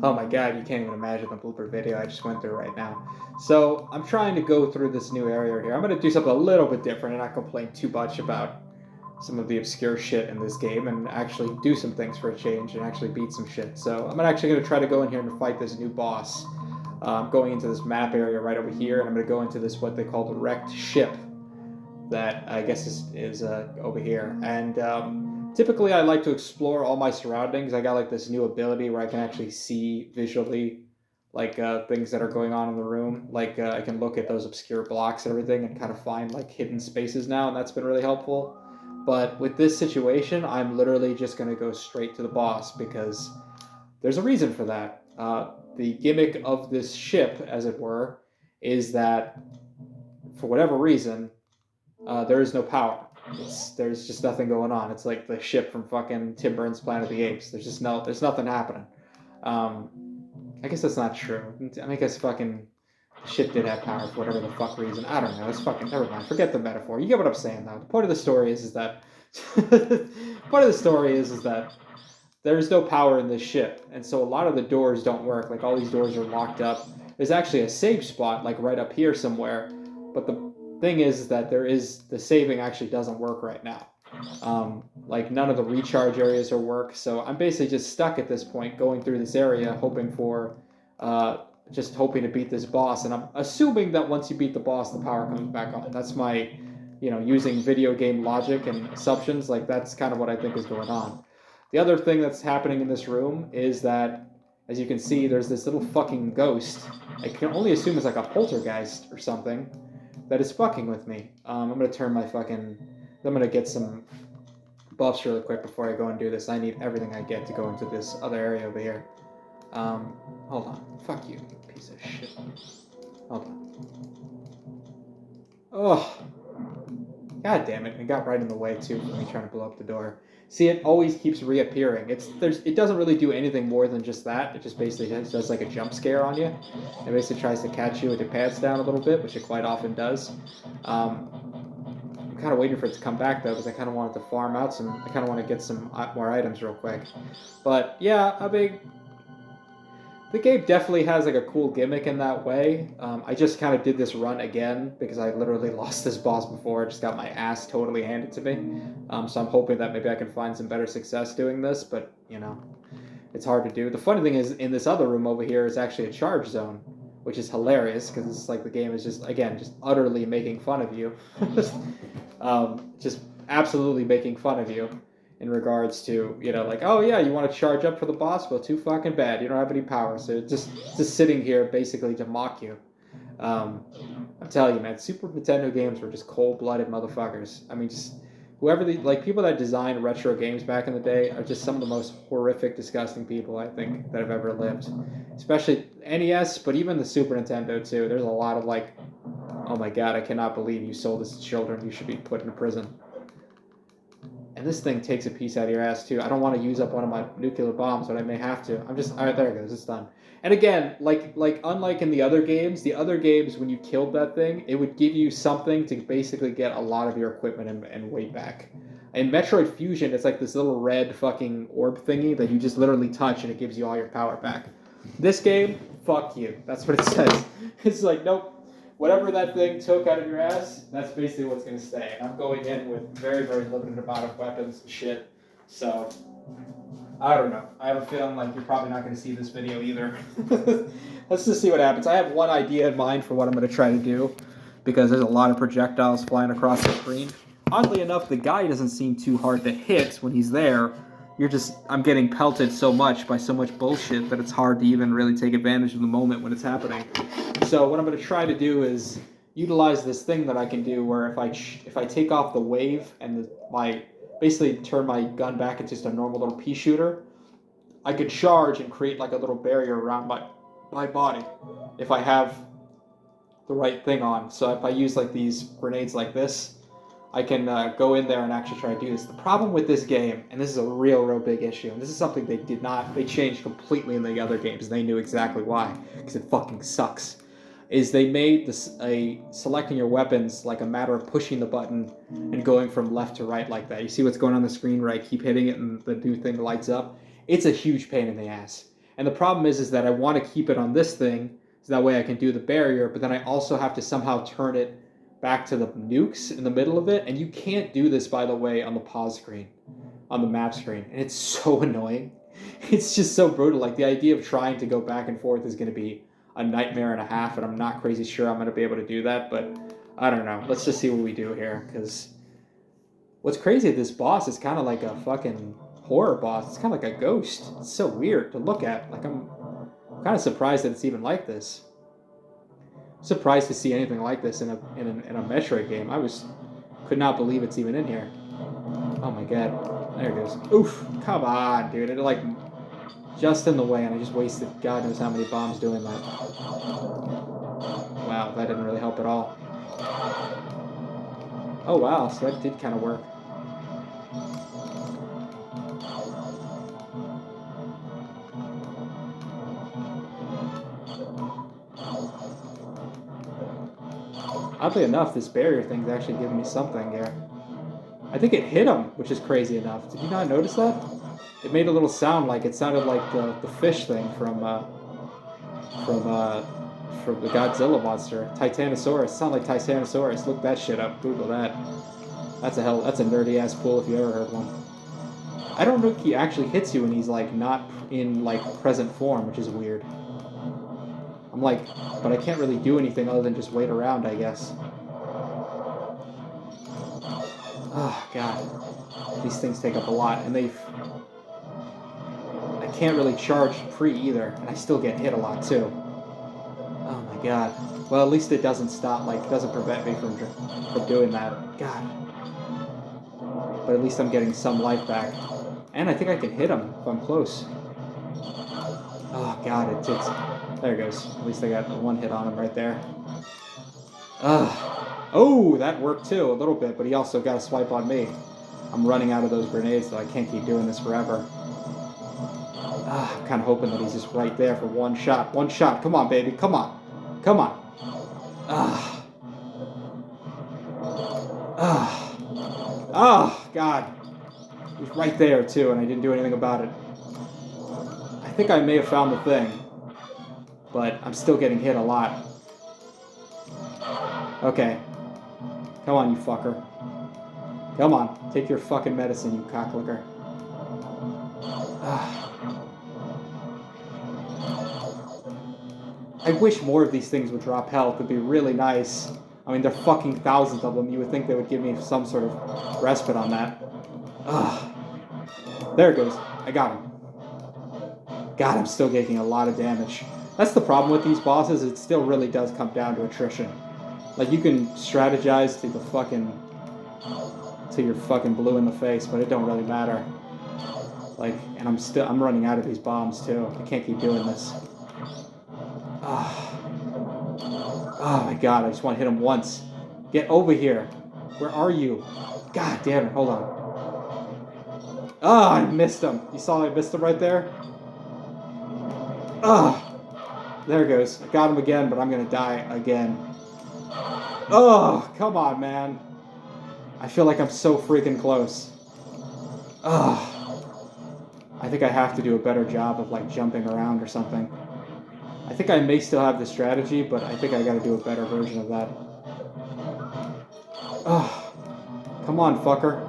Oh my god, you can't even imagine the blooper video I just went through right now. So I'm trying to go through this new area here. I'm going to do something a little bit different and not complain too much about some of the obscure shit in this game and actually do some things for a change and actually beat some shit. So I'm actually going to try to go in here and fight this new boss. I'm going into this map area right over here, and I'm going to go into this what they call the wrecked ship that I guess is over here. And typically, I like to explore all my surroundings. I got like this new ability where I can actually see visually like things that are going on in the room. Like I can look at those obscure blocks and everything and kind of find like hidden spaces now, and that's been really helpful. But with this situation, I'm literally just going to go straight to the boss because there's a reason for that. The gimmick of this ship, as it were, is that for whatever reason, there is no power. There's just nothing going on. It's like the ship from fucking Tim Burton's Planet of the Apes. There's nothing happening. Um, I guess that's not true. I mean, I guess fucking ship did have power for whatever the fuck reason. I don't know. It's fucking never mind. Forget the metaphor. You get what I'm saying though. The point of the story is that part of the story is that there's no power in this ship, and so a lot of the doors don't work. Like all these doors are locked up. There's actually a save spot like right up here somewhere, but the thing is that the saving actually doesn't work right now. Like none of the recharge areas are work, so I'm basically just stuck at this point, going through this area, just hoping to beat this boss. And I'm assuming that once you beat the boss, the power comes back on. That's my, using video game logic and assumptions. Like that's kind of what I think is going on. The other thing that's happening in this room is that, as you can see, there's this little fucking ghost. I can only assume it's like a poltergeist or something that is fucking with me. I'm gonna turn my fucking. I'm gonna get some buffs really quick before I go and do this. I need everything I get to go into this other area over here. Hold on. Fuck you, you piece of shit. Hold on. Oh, god damn it! It got right in the way too for me trying to blow up the door. See, it always keeps reappearing. It doesn't really do anything more than just that. It just basically does like a jump scare on you. It basically tries to catch you with your pants down a little bit, which it quite often does. I'm kind of waiting for it to come back though, because I kind of wanted to farm out some. I kind of want to get some more items real quick. But yeah, I mean, the game definitely has like a cool gimmick in that way. I just kind of did this run again because I literally lost this boss before. I just got my ass totally handed to me. So I'm hoping that maybe I can find some better success doing this, but it's hard to do. The funny thing is, in this other room over here is actually a charge zone, which is hilarious because it's like the game is just utterly making fun of you, just absolutely making fun of you in regards to, like, oh yeah, you want to charge up for the boss? Well, too fucking bad. You don't have any power, so just sitting here basically to mock you. I'm telling you, man, Super Nintendo games were just cold-blooded motherfuckers. I mean, just whoever people that designed retro games back in the day are just some of the most horrific, disgusting people I think that have ever lived. Especially NES, but even the Super Nintendo too. There's a lot of like, oh my god, I cannot believe you sold this to children. You should be put in prison. And this thing takes a piece out of your ass too. I don't want to use up one of my nuclear bombs, but I may have to. All right, there it goes. It's done. And again, like unlike in the other games when you killed that thing, it would give you something to basically get a lot of your equipment and weight back. In Metroid Fusion, it's like this little red fucking orb thingy that you just literally touch and it gives you all your power back. This game, fuck you. That's what it says. It's like, nope. Whatever that thing took out of your ass, that's basically what's going to stay. And I'm going in with very, very limited amount of weapons and shit. So, I don't know. I have a feeling like you're probably not going to see this video either. Let's just see what happens. I have one idea in mind for what I'm going to try to do, because there's a lot of projectiles flying across the screen. Oddly enough, the guy doesn't seem too hard to hit when he's there. I'm getting pelted so much by so much bullshit that it's hard to even really take advantage of the moment when it's happening. So what I'm going to try to do is utilize this thing that I can do where if I take off the wave and basically turn my gun back into just a normal little pea shooter, I could charge and create like a little barrier around my body if I have the right thing on. So if I use like these grenades like this, I can go in there and actually try to do this. The problem with this game, and this is a real big issue, and this is something they changed completely in the other games, and they knew exactly why, because it fucking sucks, is they made selecting your weapons like a matter of pushing the button and going from left to right like that. You see what's going on the screen where I keep hitting it and the new thing lights up? It's a huge pain in the ass. And the problem is that I want to keep it on this thing, so that way I can do the barrier, but then I also have to somehow turn it back to the nukes in the middle of it, and you can't do this, by the way, on the pause screen, on the map screen, and it's so annoying. It's just so brutal. Like, the idea of trying to go back and forth is going to be a nightmare and a half, and I'm not crazy sure I'm going to be able to do that, but I don't know. Let's just see what we do here, because what's crazy at this boss is kind of like a fucking horror boss. It's kind of like a ghost. It's so weird to look at. Like, I'm kind of surprised that it's even like this. I'm surprised to see anything like this in a Metroid game. Could not believe it's even in here. Oh my god. There it goes. Oof. Come on, dude. It like just in the way, and I just wasted God knows how many bombs doing that. Wow, that didn't really help at all. Oh wow, so that did kind of work. Oddly enough, this barrier thing's actually giving me something here. I think it hit him, which is crazy enough. Did you not notice that? It made a little sound like it sounded like the fish thing from the Godzilla monster, Titanosaurus. It sounded like Titanosaurus. Look that shit up. Google that. That's a nerdy ass pull if you ever heard one. I don't know if he actually hits you when he's like not in like present form, which is weird. I'm like, but I can't really do anything other than just wait around, I guess. Oh god, these things take up a lot, and I can't really charge pre either, and I still get hit a lot too. Oh my god. Well, at least it doesn't stop, like, it doesn't prevent me from doing that. God. But at least I'm getting some life back. And I think I can hit him if I'm close. Oh god, there it goes. At least I got one hit on him right there. Oh, that worked too, a little bit, but he also got a swipe on me. I'm running out of those grenades, so I can't keep doing this forever. I'm kind of hoping that he's just right there for one shot. One shot. Come on, baby. Come on. Come on. Oh, God. He's right there, too, and I didn't do anything about it. I think I may have found the thing, but I'm still getting hit a lot. Okay. Come on, you fucker. Come on. Take your fucking medicine, you cocklicker. I wish more of these things would drop health. It'd be really nice. I mean, there are fucking thousands of them. You would think they would give me some sort of respite on that. There it goes. I got him. God, I'm still taking a lot of damage. That's the problem with these bosses. It still really does come down to attrition. Like, you can strategize to you're fucking blue in the face, but it don't really matter. Like, and I'm running out of these bombs too. I can't keep doing this. Oh my god, I just want to hit him once. Get over here. Where are you? God damn it, hold on. Oh, I missed him. You saw I missed him right there? There it goes. I got him again, but I'm gonna die again. Oh, come on, man. I feel like I'm so freaking close. I think I have to do a better job of, like, jumping around or something. I think I may still have the strategy, but I think I gotta do a better version of that. Come on, fucker.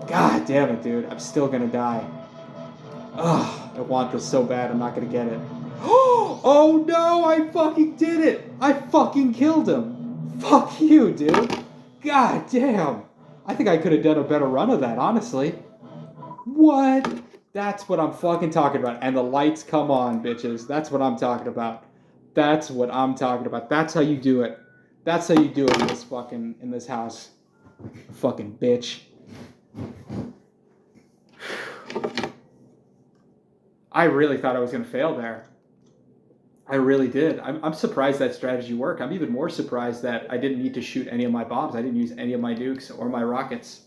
God damn it, dude. I'm still gonna die. I want this so bad, I'm not gonna get it. Oh no, I fucking did it! I fucking killed him! Fuck you, dude! God damn! I think I could have done a better run of that, honestly. What? That's what I'm fucking talking about. And the lights come on, bitches. That's what I'm talking about. That's what I'm talking about. That's how you do it. That's how you do it in this house. Fucking bitch. I really thought I was going to fail there. I really did. I'm surprised that strategy worked. I'm even more surprised that I didn't need to shoot any of my bombs. I didn't use any of my nukes or my rockets.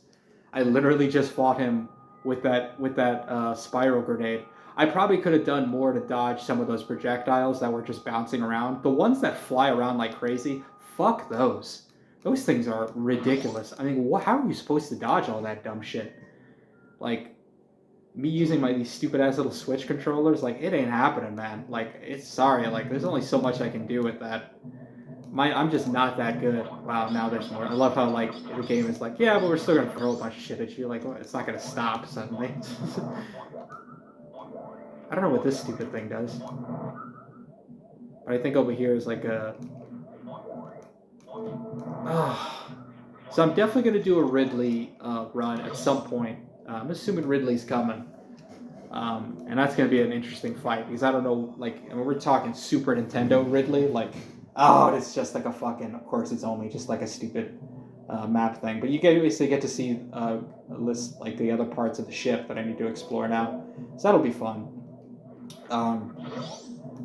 I literally just fought him with that spiral grenade. I probably could have done more to dodge some of those projectiles that were just bouncing around. The ones that fly around like crazy, fuck those. Those things are ridiculous. I mean, how are you supposed to dodge all that dumb shit? Like, me using these stupid ass little Switch controllers, like it ain't happening, man. Like it's sorry, like there's only so much I can do with that. I'm just not that good. Wow, now there's more. I love how like the game is like, yeah, but we're still gonna throw a bunch of shit at you. Like it's not gonna stop suddenly. I don't know what this stupid thing does. But I think over here is like a. So I'm definitely gonna do a Ridley run at some point. I'm assuming Ridley's coming. And that's going to be an interesting fight because I don't know, like, I mean, we're talking Super Nintendo Ridley, like, oh, it's just like a fucking, of course, it's only just like a stupid map thing. But you basically get to see a list, like, the other parts of the ship that I need to explore now. So that'll be fun.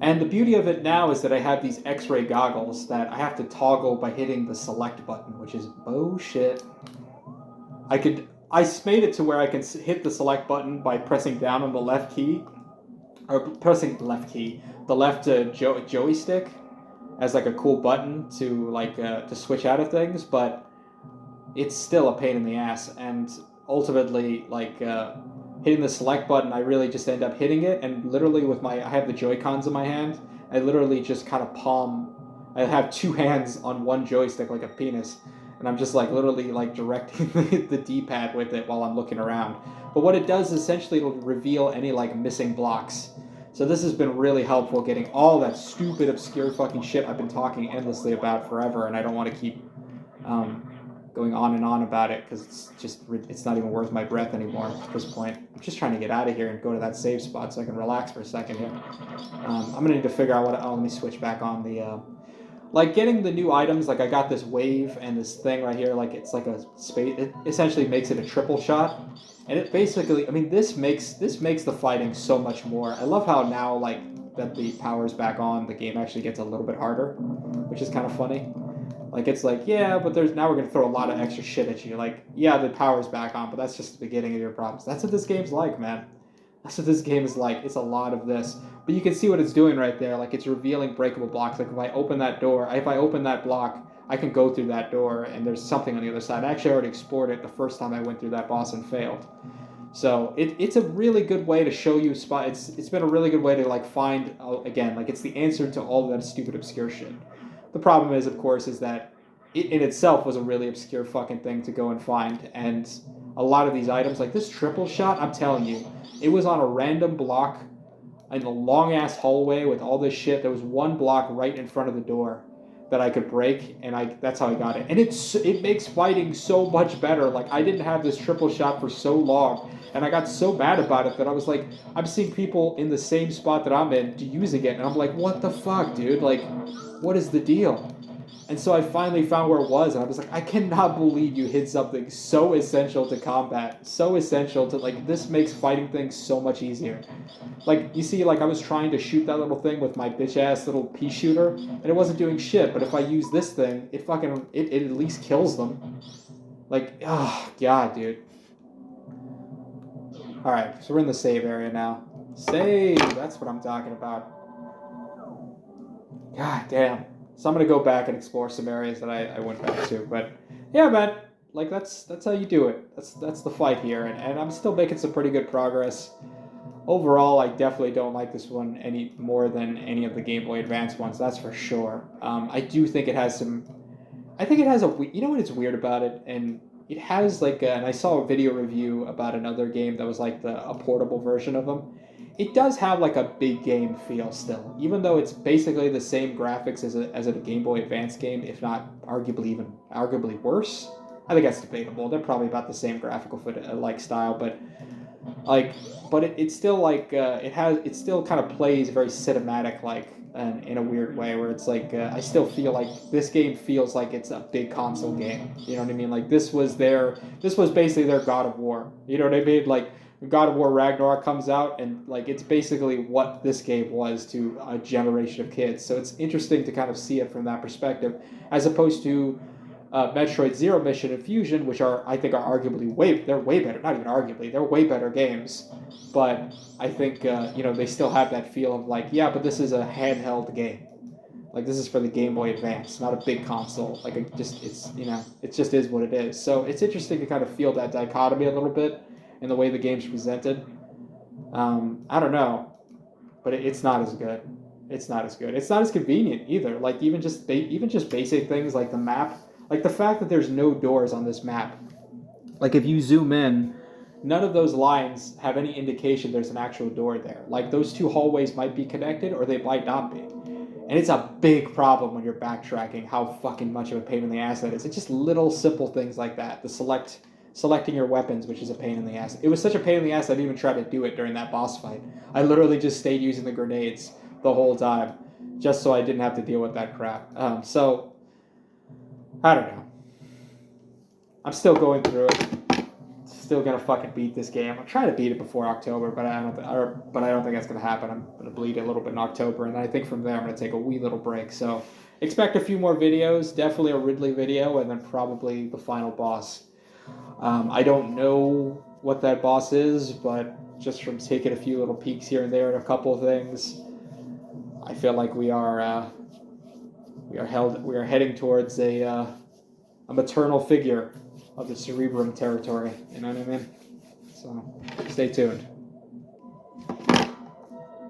And the beauty of it now is that I have these X-ray goggles that I have to toggle by hitting the select button, which is bullshit. I made it to where I can hit the select button by pressing down on the left key, or pressing the left joystick as like a cool button to to switch out of things, but it's still a pain in the ass. And ultimately, hitting the select button, I really just end up hitting it, and literally I have the Joy-Cons in my hand. I literally just kind of I have two hands on one joystick like a penis. And I'm just literally directing the D-pad with it while I'm looking around. But what it does is essentially it'll reveal any missing blocks. So this has been really helpful getting all that stupid obscure fucking shit I've been talking endlessly about forever, and I don't want to keep going on and on about it because it's not even worth my breath anymore at this point. I'm just trying to get out of here and go to that save spot so I can relax for a second here. I'm gonna need to figure out let me switch back on the. Getting the new items, I got this wave and this thing right here, it's like a space. It essentially makes it a triple shot, and it basically, I mean, this makes the fighting so much more. I love how now, that the power's back on, the game actually gets a little bit harder, which is kind of funny. Yeah, but now we're gonna throw a lot of extra shit at you. Yeah, the power's back on, but that's just the beginning of your problems. That's what this game's like, man. That's what this game is like. It's a lot of this. But you can see what it's doing right there. It's revealing breakable blocks. If I open that block, I can go through that door, and there's something on the other side. I actually already explored it the first time I went through that boss and failed. So it's a really good way to show you spot. It's been a really good way to find again, it's the answer to all that stupid obscure shit. The problem is, of course, is that it in itself was a really obscure fucking thing to go and find, and a lot of these items, like this triple shot, I'm telling you, it was on a random block in a long-ass hallway with all this shit. There was one block right in front of the door that I could break, and that's how I got it. And it makes fighting so much better. I didn't have this triple shot for so long, and I got so bad about it that I was I'm seeing people in the same spot that I'm in using it, and I'm like, what the fuck, dude? What is the deal? And so I finally found where it was, and I was like, I cannot believe you hit something so essential to combat, so essential to, this makes fighting things so much easier. You see, I was trying to shoot that little thing with my bitch-ass little pea shooter, and it wasn't doing shit, but if I use this thing, it at least kills them. Oh, God, dude. Alright, so we're in the save area now. Save! That's what I'm talking about. God damn. So I'm gonna go back and explore some areas that I went back to. But yeah, man, that's how you do it. That's the fight here, and I'm still making some pretty good progress. Overall, I definitely don't like this one any more than any of the Game Boy Advance ones. That's for sure. I do think it has some. I think it has you know what is weird about it, and it has and I saw a video review about another game that was a portable version of them. It does have a big game feel still, even though it's basically the same graphics as a Game Boy Advance game, if not arguably worse. I think that's debatable. They're probably about the same graphical style, but it's still it still kind of plays very cinematic in a weird way where it's I still feel this game feels like it's a big console game. You know what I mean? This was basically their God of War. You know what I mean? God of War Ragnarok comes out, and it's basically what this game was to a generation of kids. So it's interesting to kind of see it from that perspective, as opposed to Metroid Zero Mission and Fusion, which I think are arguably they're way better. Not even arguably, they're way better games. But I think they still have that feel of yeah, but this is a handheld game. This is for the Game Boy Advance, not a big console. It just is what it is. So it's interesting to kind of feel that dichotomy a little bit in the way the game's presented. I don't know, but it's not as good. It's not as good. It's not as convenient either. Like even just basic things like the map, like the fact that there's no doors on this map. Like if you zoom in, none of those lines have any indication there's an actual door there. Like those two hallways might be connected or they might not be. And it's a big problem when you're backtracking how fucking much of a pain in the ass that is. It's just little simple things like that. Selecting your weapons, which is a pain in the ass. It was such a pain in the ass I didn't even try to do it during that boss fight. I literally just stayed using the grenades the whole time, just so I didn't have to deal with that crap. So I don't know. I'm still going through it. Still gonna fucking beat this game. I'm trying to beat it before October, but I don't think that's gonna happen. I'm gonna bleed a little bit in October, and then I think from there I'm gonna take a wee little break. So expect a few more videos. Definitely a Ridley video, and then probably the final boss. I don't know what that boss is, but just from taking a few little peeks here and there at a couple of things, I feel like we are heading towards a maternal figure of the Cerebrum territory. You know what I mean? So stay tuned.